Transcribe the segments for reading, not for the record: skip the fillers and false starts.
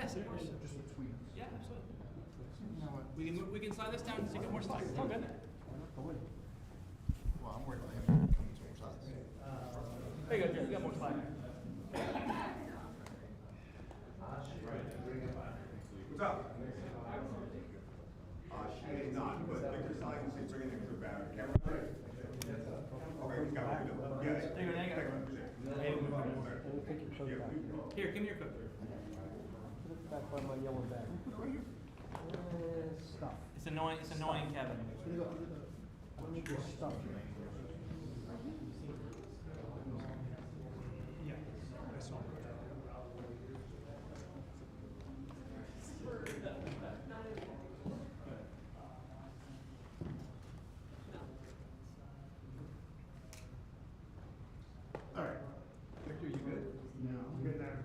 Yes, of course. Just a tweak. Yeah, absolutely. You know what? We can slide this down and take more slides. It's all good. Well, I'm worried about him coming to our size. There you go, Jeff. You got more slides. What's up? She is not, but Victor Science is bringing the crew back. Camera? Okay, we got it. Yeah. There you go, now you got it. Here, give me your cook. Back by my yellow bag. Stuff. It's annoying, Kevin. I need your stuff. Yeah, I saw it. All right. Victor, you good? No. I'm good there.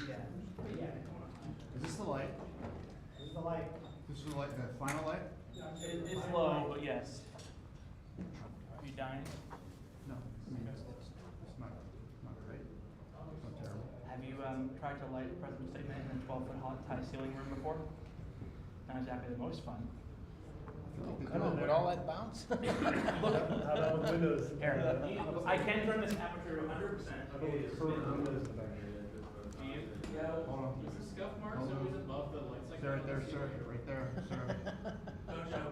Yeah. Is this the light? This is the light. This is the light, the final light? It's low, but yes. Are you dying? No. I mean, it's not great. It's not terrible. Have you tried to light a president's statement in a 12-foot high ceiling room before? Not exactly the most fun. Come on, would all that bounce? How about windows? Here, I can turn this aperture to 100%. Windows. Hold on. Is the scuff marks always above the light cycle? It's right there, sir. Right there, sir. Don't show.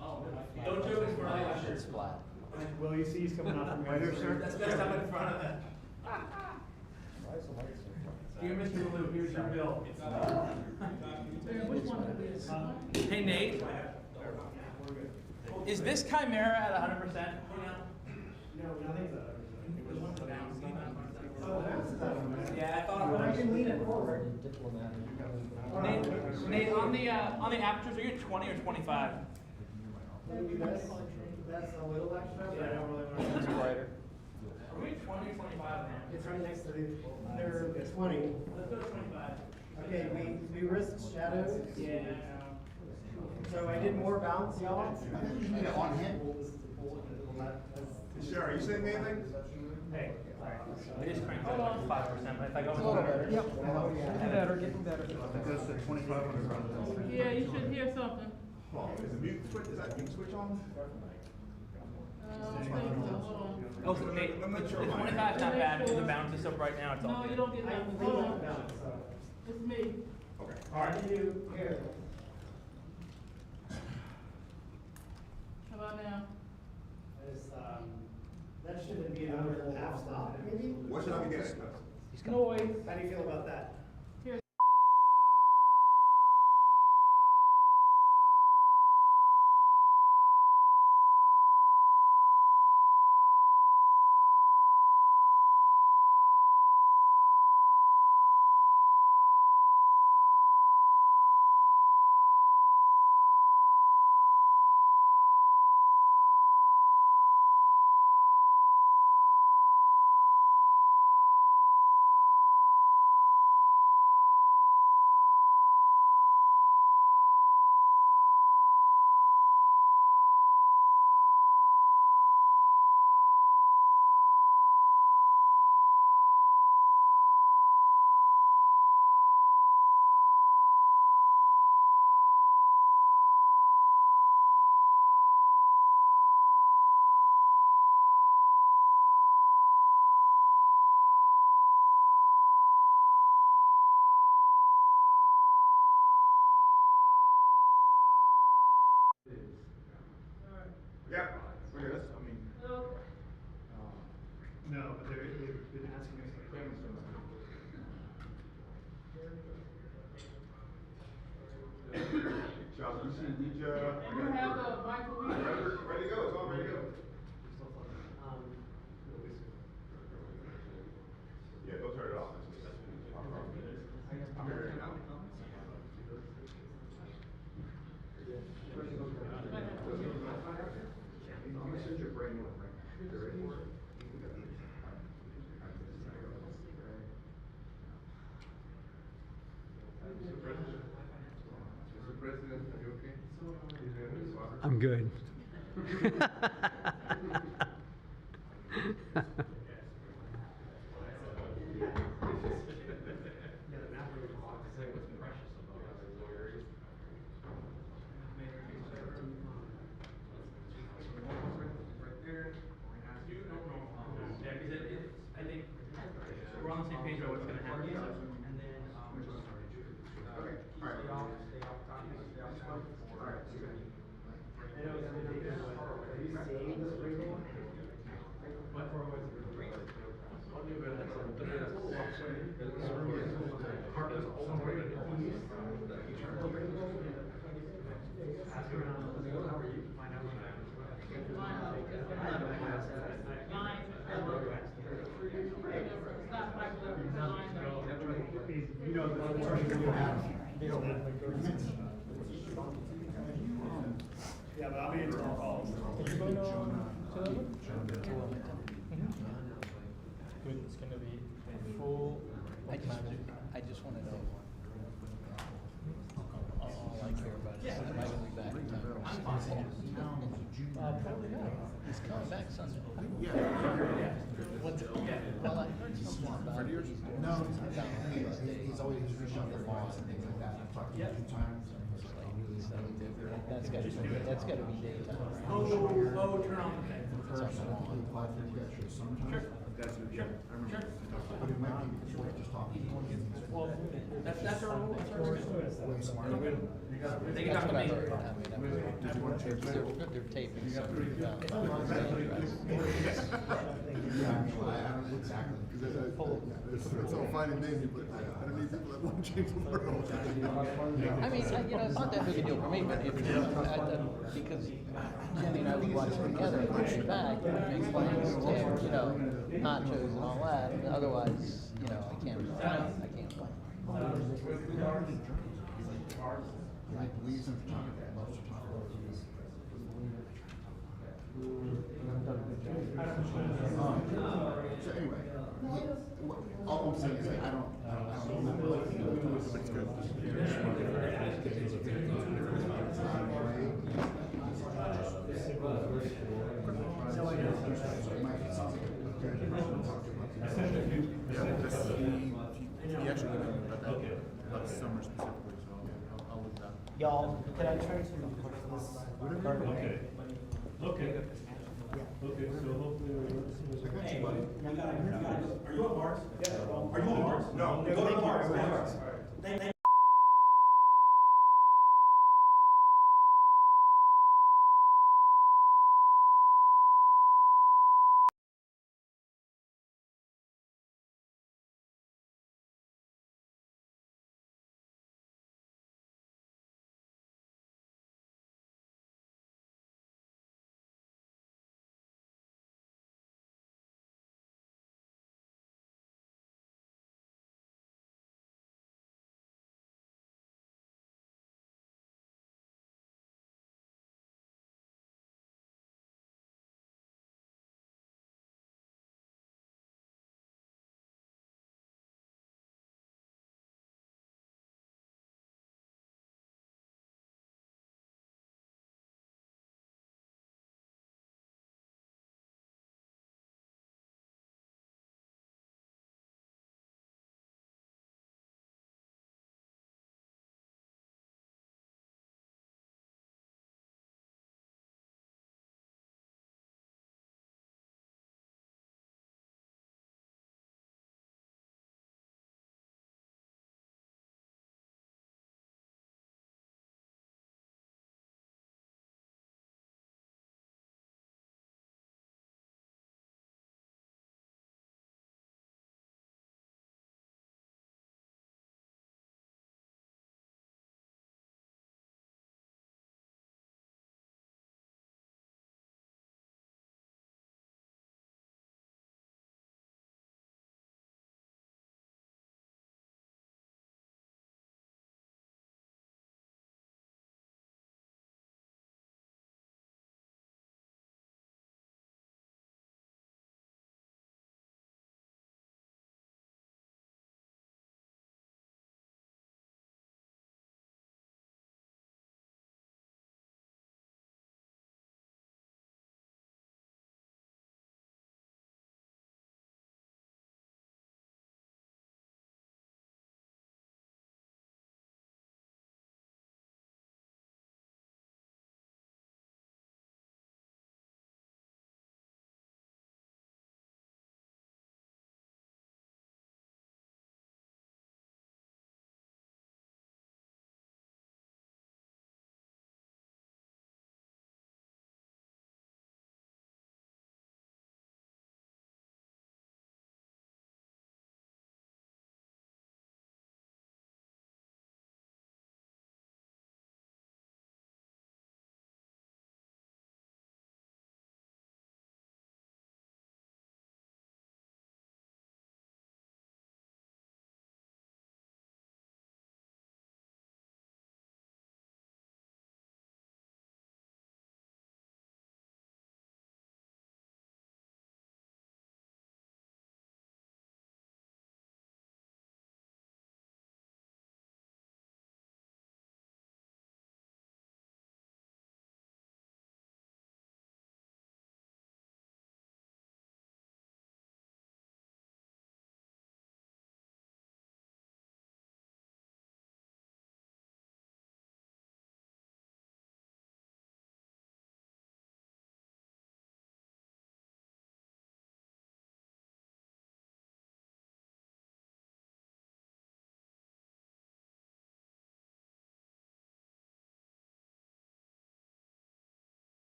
Oh, no. Don't show is for the It's flat. Well, you see he's coming out from Right here, sir. That's best up in front of that. Why is the light so bright? Dear Mr. Lou, here's your bill. Which one is this? Hey, Nate. Is this Chimera at 100%? No, nothing's up. Yeah, I thought I can lean it forward. Diplomatic. Nate, on the apertures, are you at 20 or 25? That's a little extra, but I don't really want It's to. brighter. Are we at 20 or 25 now? It's right next to the, they're 20. Let's go to 25. Okay, we risked shadows. Yeah. So I did more bounce, y'all. I think you need it on him. Sure, are you saying anything? Hey. I just cranked it up like 5%, but if I go A little better. Yep. Getting better, getting better. That goes to 2,500. Yeah, you should hear something. Oh, is the mute switch, is that mute switch on? I think so, hold on. Oh, so Nate, I'm not the sure. 25 is not bad, because the bounce is so bright now, it's all No, good. you don't get I nothing. leaned Hold it on. down, so. It's me. Okay. All right, you, here. How about now? Is, that shouldn't be another half stop, maybe? What should I be getting? Noise. How do you feel about that? Yeah, we're good. I mean, No, but they've been asking us the cameras from Charles, you see DJ? You have the microwave? Ready to go, it's all ready to go. Yeah, don't turn it off. I'm hearing it now. You send your brain one, right? You're ready for it? Mr. President, are you okay? I'm good. You know, Yeah, but I'll be in tomorrow calls. Are you going to that one? Good, it's gonna be full. I just wanna know. All I care about is, am I gonna be back in time for Probably not. He's coming back Sunday. What's it? Well, I heard something about it. He's doing No, some down in the States. he's always reaching out for bonds and things like that. I've talked to him 2 times. That's gotta be daytime, right? Turn on the thing. It's on the lawn. He applied for the extra summertime. But it might be worth just talking to him. Well, that's our rule, that's our rule. Way smarter. They can That's talk what to I me. heard. I mean, they're taping something down. Yeah, I don't know exactly. It's all fine and dandy, but I don't need people that want to change the world. I mean, it's not that big a deal for me, but if, because Jenny and I would watch it together and we'd be back, and make plans, nachos and all that, and otherwise, I can't play. I believe in photography. I love photography. So anyway, all I'm saying is I don't know. It's good. Yeah, he actually went in about that, about summer specifically, so I'll look that. Y'all, can I try to push this? Okay. Okay. Okay, so hopefully I got you, buddy. Are you on Mars? Yeah. Are you on Mars? No. Go to Mars. Thank you.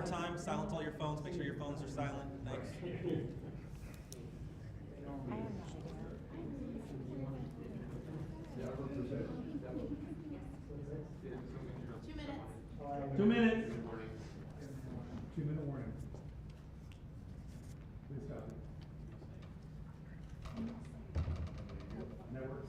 time, silence all your phones. Make sure your phones are silent. Thanks. 2 minutes. 2-minute warning. Please stop. Network.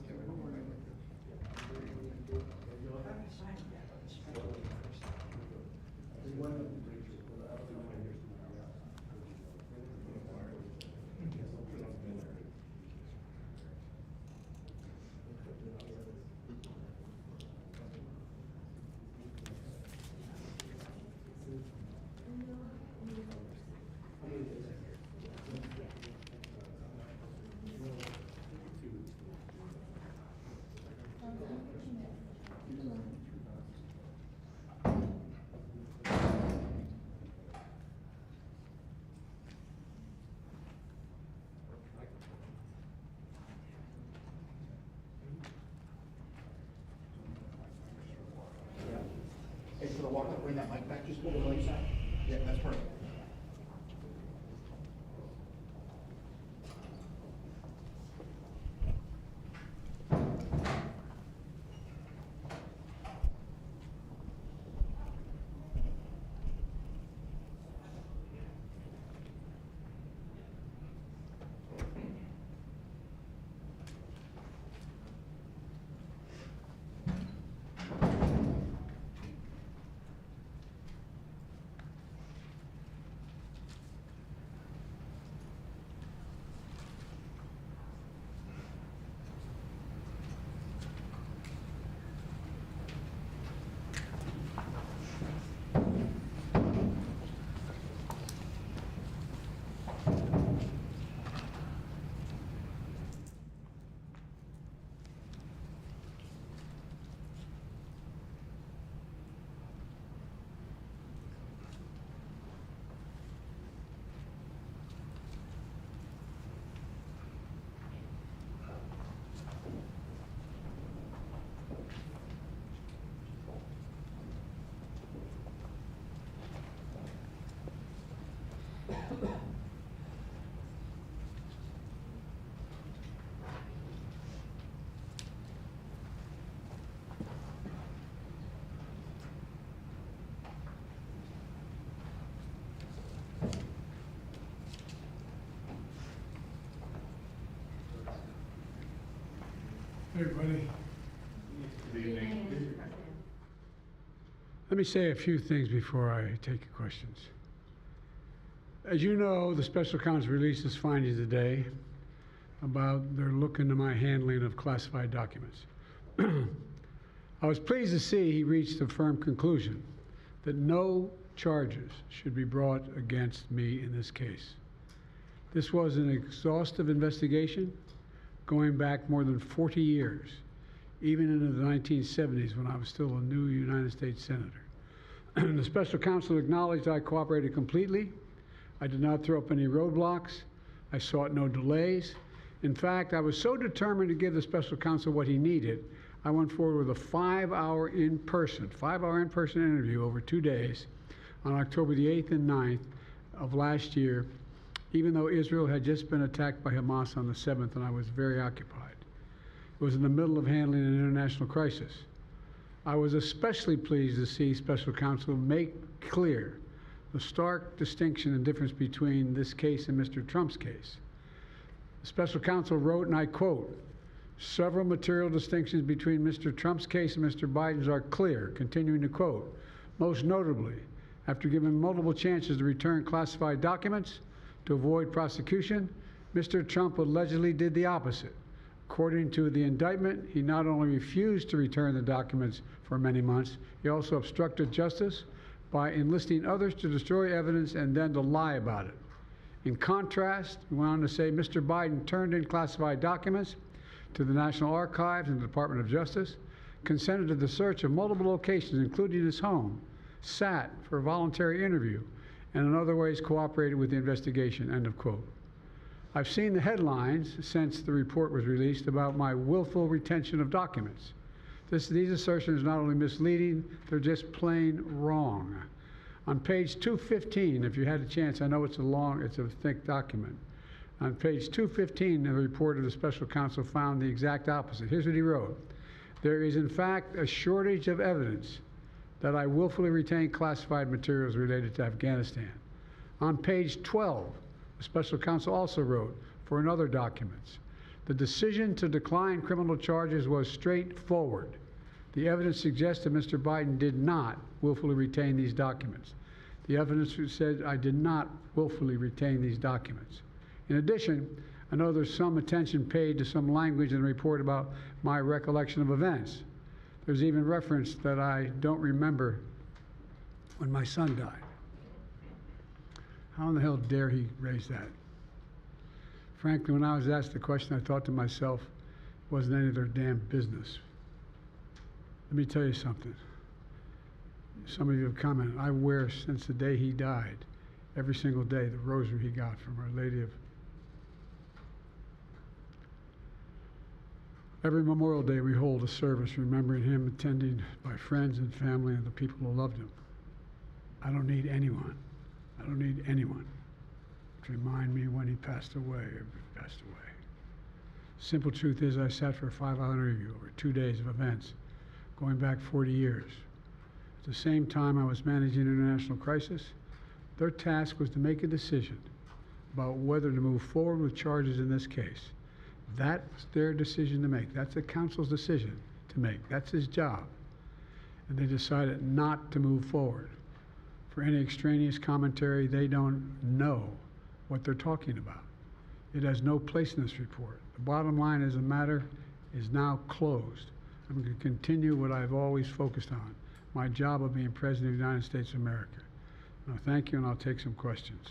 Hey, for the walk up, bring that mic back, just pull the mic back. Yeah, that's perfect. Everybody. Let me say a few things before I take your questions. As you know, the special counsel released his findings today about their look into my handling of classified documents. I was pleased to see he reached a firm conclusion that no charges should be brought against me in this case. This was an exhaustive investigation going back more than 40 years, even into the 1970s when I was still a new United States Senator. The special counsel acknowledged I cooperated completely. I did not throw up any roadblocks. I sought no delays. In fact, I was so determined to give the special counsel what he needed, I went forward with a 5-hour in-person interview over 2 days on October the 8th and 9th of last year, even though Israel had just been attacked by Hamas on the 7th and I was very occupied. It was in the middle of handling an international crisis. I was especially pleased to see special counsel make clear the stark distinction and difference between this case and Mr. Trump's case. The special counsel wrote, and I quote, "Several material distinctions between Mr. Trump's case and Mr. Biden's are clear," continuing to quote, "Most notably, after given multiple chances to return classified documents to avoid prosecution, Mr. Trump allegedly did the opposite. According to the indictment, he not only refused to return the documents for many months, he also obstructed justice by enlisting others to destroy evidence and then to lie about it. In contrast," he went on to say, "Mr. Biden turned in classified documents to the National Archives and the Department of Justice, consented to the search of multiple locations, including his home, sat for a voluntary interview, and in other ways cooperated with the investigation," end of quote. I've seen the headlines since the report was released about my willful retention of documents. These assertions are not only misleading, they're just plain wrong. On page 215, if you had a chance, I know it's a thick document. On page 215, the report of the special counsel found the exact opposite. Here's what he wrote. There is, in fact, a shortage of evidence that I willfully retained classified materials related to Afghanistan. On page 12, the special counsel also wrote, for in other documents, the decision to decline criminal charges was straightforward. The evidence suggests that Mr. Biden did not willfully retain these documents. The evidence said I did not willfully retain these documents. In addition, I know there's some attention paid to some language in the report about my recollection of events. There's even reference that I don't remember when my son died. How in the hell dare he raise that? Frankly, when I was asked the question, I thought to myself, it wasn't any of their damn business. Let me tell you something. Some of you have commented, I wear since the day he died, every single day, the rosary he got from Our Lady of. Every Memorial Day we hold a service remembering him, attended by friends and family and the people who loved him. I don't need anyone to remind me when he passed away or if he passed away. Simple truth is I sat for a 5-hour interview over 2 days of events going back 40 years. At the same time I was managing an international crisis, their task was to make a decision about whether to move forward with charges in this case. That's their decision to make. That's the counsel's decision to make. That's his job. And they decided not to move forward. For any extraneous commentary, they don't know what they're talking about. It has no place in this report. The bottom line is the matter is now closed. I'm going to continue what I've always focused on, my job of being President of the United States of America. Now, thank you, and I'll take some questions.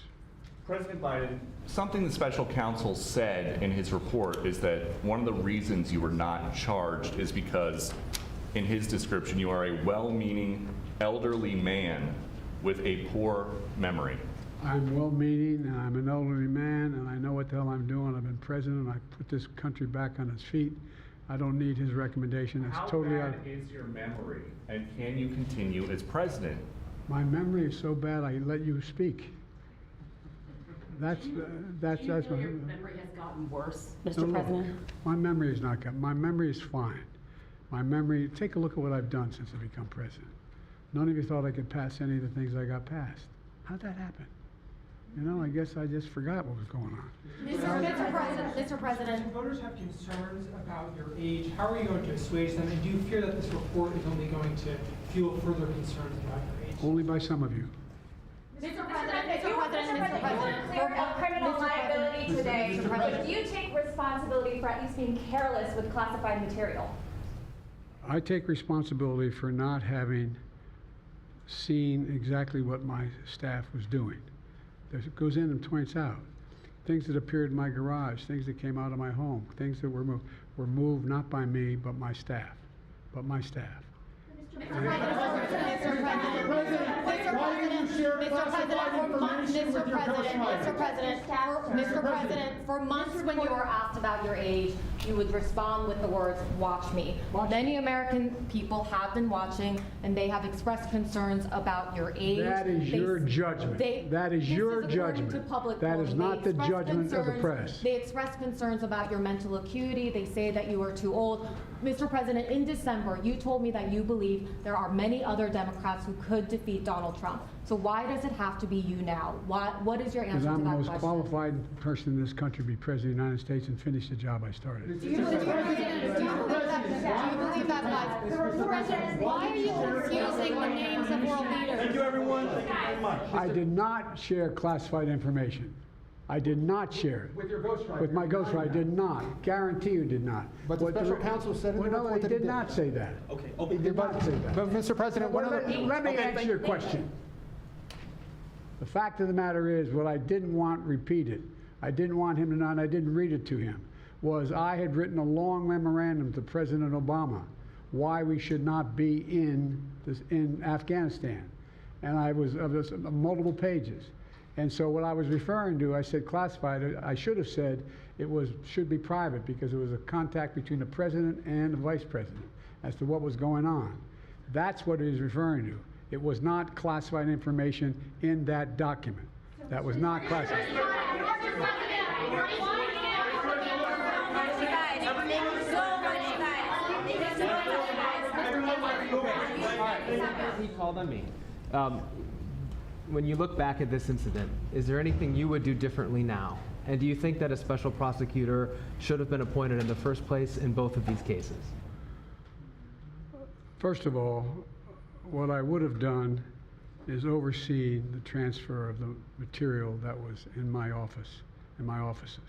President Biden, something the special counsel said in his report is that one of the reasons you were not charged is because, in his description, you are a well-meaning elderly man with a poor memory. I'm well-meaning, and I'm an elderly man, and I know what the hell I'm doing. I've been president, and I put this country back on its feet. I don't need his recommendation. It's totally out. How bad is your memory, and can you continue as president? My memory is so bad I let you speak. That's Do you my feel your memory has gotten worse, Mr. No, President? my memory is not good. My memory is fine. My memory, take a look at what I've done since I've become president. None of you thought I could pass any of the things I got passed. How'd that happen? You know, I guess I just forgot what was going on. Mr. President. Voters have concerns about your age. How are you going to assuage them? And do you fear that this report is only going to fuel further concerns about your age? Only by some of you. Mr. President, you were clear of criminal liability today, but do you take responsibility for at least being careless with classified material? I take responsibility for not having seen exactly what my staff was doing. It goes in and points out things that appeared in my garage, things that came out of my home, things that were moved not by me, but my staff. Mr. President, for months when you were asked about your age, you would respond with the words, "Watch me." Many American people have been watching, and they have expressed concerns about your age. That is your judgment. That is your judgment. That is not the judgment of the press. They express concerns about your mental acuity. They say that you are too old. Mr. President, in December, you told me that you believe there are many other Democrats who could defeat Donald Trump. So why does it have to be you now? What is your answer to that question? Because I'm the most qualified person in this country to be President of the United States and finish the job I started. Do you believe that, guys? Why are you confusing the names of world leaders? Thank you, everyone. Thank you very much. I did not share classified information. I did not share it. With your ghostwriter. With my ghostwriter, I did not. Guarantee you did not. But the special counsel said in the Well, no, report he that he did not say that. Okay. He did not say that. But Mr. President, one of the... Let me answer your question. The fact of the matter is, what I didn't want repeated, I didn't want him to know, and I didn't read it to him, was I had written a long memorandum to President Obama why we should not be in Afghanistan. And I was of multiple pages. And so what I was referring to, I said classified. I should have said it should be private because it was a contact between the president and the vice president as to what was going on. That's what he was referring to. It was not classified information in that document. That was not classified. He called on me. When you look back at this incident, is there anything you would do differently now? And do you think that a special prosecutor should have been appointed in the first place in both of these cases? First of all, what I would have done is oversee the transfer of the material that was in my office, in my offices.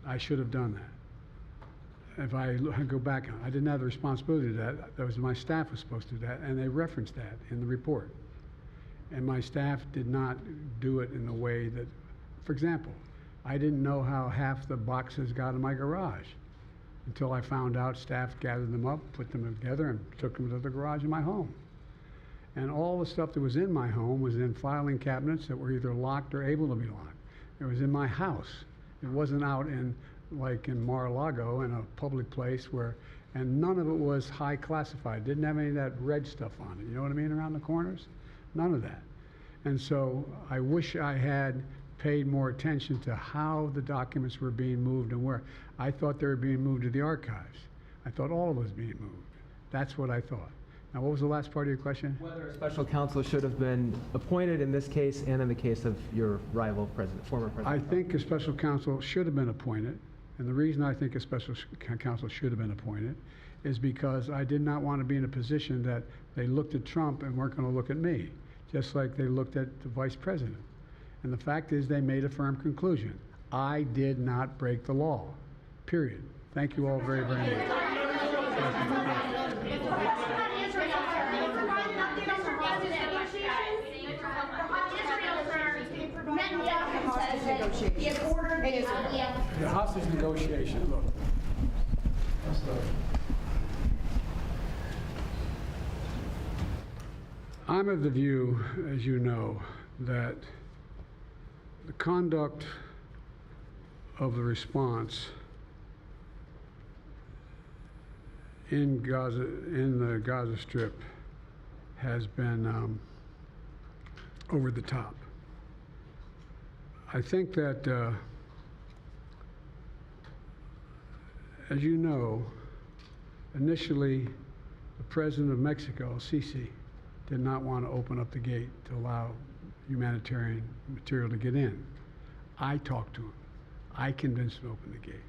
I should have done that. If I go back, I didn't have the responsibility to do that. That was my staff was supposed to do that, and they referenced that in the report. And my staff did not do it in the way that, for example, I didn't know how half the boxes got in my garage until I found out staff gathered them up, put them together, and took them to the garage in my home. And all the stuff that was in my home was in filing cabinets that were either locked or able to be locked. It was in my house. It wasn't out in, like in Mar-a-Lago, in a public place where, and none of it was high classified. Didn't have any of that red stuff on it. You know what I mean, around the corners? None of that. And so I wish I had paid more attention to how the documents were being moved and where. I thought they were being moved to the archives. I thought all of it was being moved. That's what I thought. Now, what was the last part of your question? Whether a special counsel should have been appointed in this case and in the case of your rival president, former president. I think a special counsel should have been appointed. And the reason I think a special counsel should have been appointed is because I did not want to be in a position that they looked at Trump and weren't going to look at me, just like they looked at the vice president. And the fact is they made a firm conclusion. I did not break the law, period. Thank you all very, very much. The hostage negotiation, look. I'm of the view, as you know, that the conduct of the response in Gaza, in the Gaza Strip, has been over the top. I think that, as you know, initially the president of Mexico, Sisi, did not want to open up the gate to allow humanitarian material to get in. I talked to him. I convinced him to open the gate.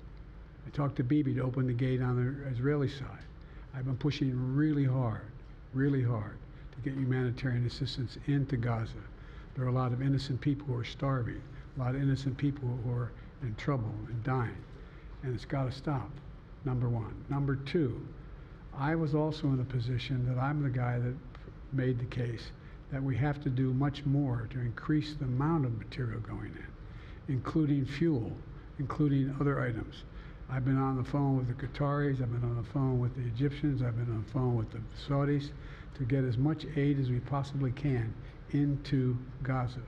I talked to Bibi to open the gate on the Israeli side. I've been pushing really hard to get humanitarian assistance into Gaza. There are a lot of innocent people who are starving, a lot of innocent people who are in trouble and dying, and it's got to stop, number one. Number two, I was also in a position that I'm the guy that made the case that we have to do much more to increase the amount of material going in, including fuel, including other items. I've been on the phone with the Qataris, I've been on the phone with the Egyptians, I've been on the phone with the Saudis to get as much aid as we possibly can into Gaza.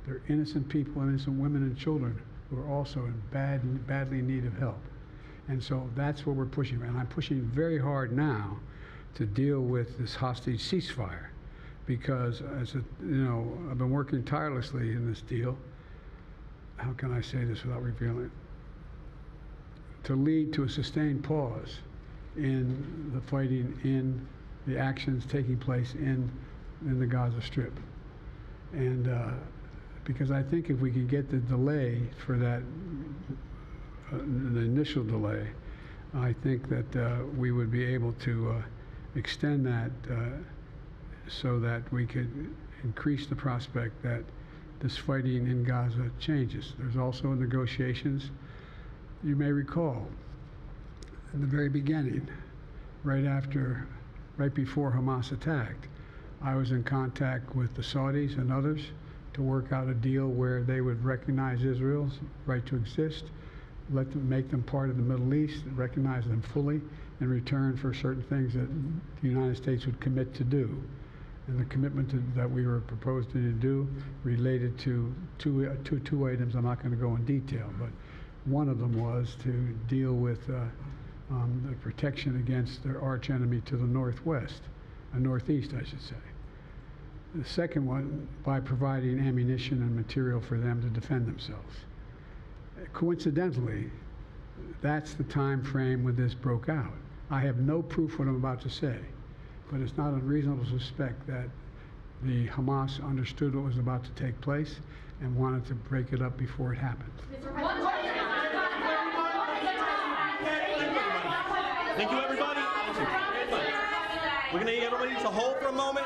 There are innocent people, innocent women and children who are also in badly in need of help. And so that's what we're pushing. And I'm pushing very hard now to deal with this hostage ceasefire because, as a, you know, I've been working tirelessly in this deal. How can I say this without revealing it? To lead to a sustained pause in the fighting, in the actions taking place in the Gaza Strip. And because I think if we could get the delay for that, the initial delay, I think that we would be able to extend that so that we could increase the prospect that this fighting in Gaza changes. There's also negotiations. You may recall, in the very beginning, right before Hamas attacked, I was in contact with the Saudis and others to work out a deal where they would recognize Israel's right to exist, make them part of the Middle East, recognize them fully in return for certain things that the United States would commit to do. And the commitment that we were proposing to do related to two items. I'm not going to go in detail, but one of them was to deal with the protection against their arch enemy to the northwest, northeast, I should say. The second one, by providing ammunition and material for them to defend themselves. Coincidentally, that's the time frame when this broke out. I have no proof what I'm about to say, but it's not unreasonable to suspect that the Hamas understood what was about to take place and wanted to break it up before it happened. Thank you, everybody. We're going to need everybody to hold for a moment.